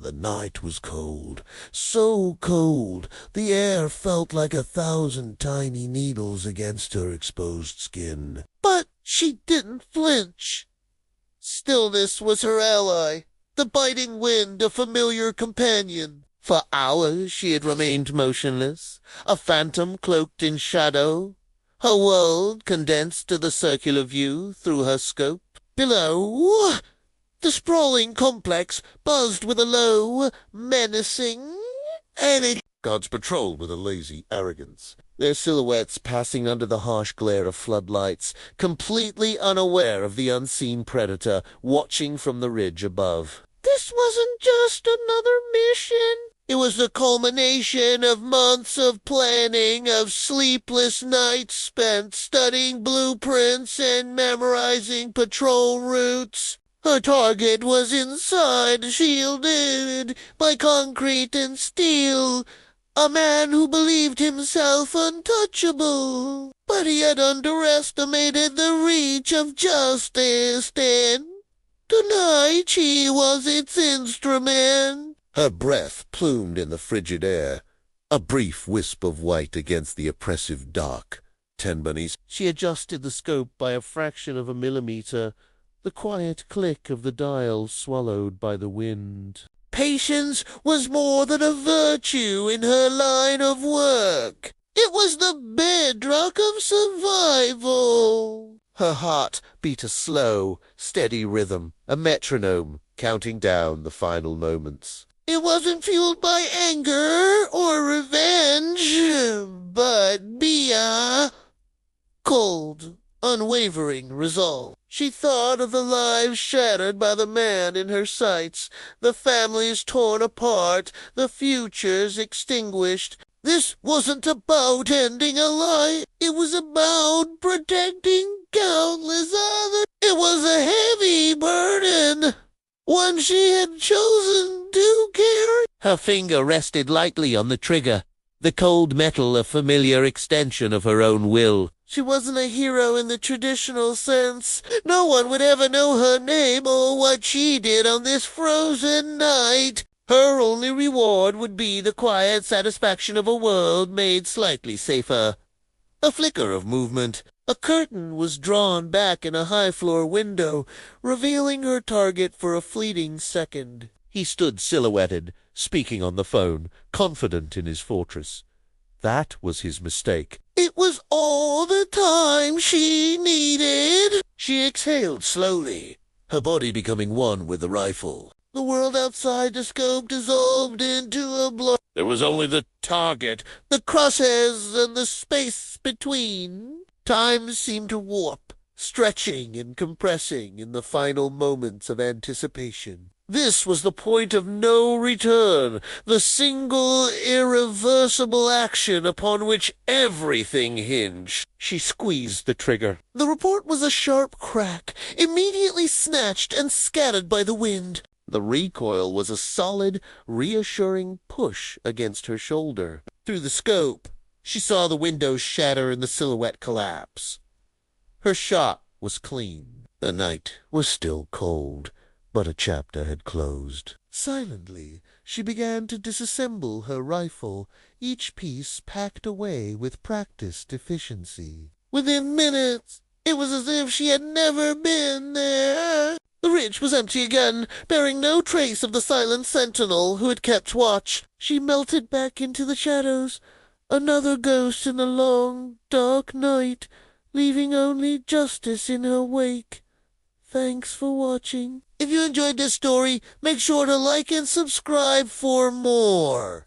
The night was cold, so cold the air felt like 1,000 tiny needles against her exposed skin. But she didn't flinch. Stillness was her ally, the biting wind a familiar companion. For hours she had remained motionless, a phantom cloaked in shadow, her world condensed to the circular view through her scope. Below, the sprawling complex buzzed with a low, menacing guards patrolled with a lazy arrogance, their silhouettes passing under the harsh glare of floodlights, completely unaware of the unseen predator watching from the ridge above. This wasn't just another mission. It was the culmination of months of planning, of sleepless nights spent studying blueprints and memorizing patrol routes. Her target was inside, shielded by concrete and steel, a man who believed himself untouchable. But he had underestimated the reach of justice, and tonight she was its instrument. Her breath plumed in the frigid air, a brief wisp of white against the oppressive dark. 10 beneath. She adjusted the scope by a fraction of a millimeter, the quiet click of the dial swallowed by the wind. Patience was more than a virtue in her line of work. It was the bedrock of survival. Her heart beat a slow, steady rhythm, a metronome counting down the final moments. It wasn't fueled by anger or revenge, but via cold, unwavering resolve. She thought of the lives shattered by the man in her sights, the families torn apart, the futures extinguished. This wasn't about ending a life. It was about protecting countless others. It was a heavy burden, one she had chosen to carry. Her finger rested lightly on the trigger, the cold metal a familiar extension of her own will. She wasn't a hero in the traditional sense. No one would ever know her name or what she did on this frozen night. Her only reward would be the quiet satisfaction of a world made slightly safer. A flicker of movement. A curtain was drawn back in a high-floor window, revealing her target for a fleeting second. He stood silhouetted, speaking on the phone, confident in his fortress. That was his mistake. It was all the time she needed. She exhaled slowly, her body becoming one with the rifle. The world outside the scope dissolved into a blur. There was only the target, the crosshairs, and the space between. Time seemed to warp, stretching and compressing in the final moments of anticipation. This was the point of no return, the single irreversible action upon which everything hinged. She squeezed the trigger. The report was a sharp crack, immediately snatched and scattered by the wind. The recoil was a solid, reassuring push against her shoulder. Through the scope, she saw the windows shatter and the silhouette collapse. Her shot was clean. The night was still cold, but a chapter had closed. Silently, she began to disassemble her rifle, each piece packed away with practiced efficiency. Within minutes, it was as if she had never been there. The ridge was empty again, bearing no trace of the silent sentinel who had kept watch. She melted back into the shadows, another ghost in the long, dark night, leaving only justice in her wake. Thanks for watching. If you enjoyed this story, make sure to like and subscribe for more.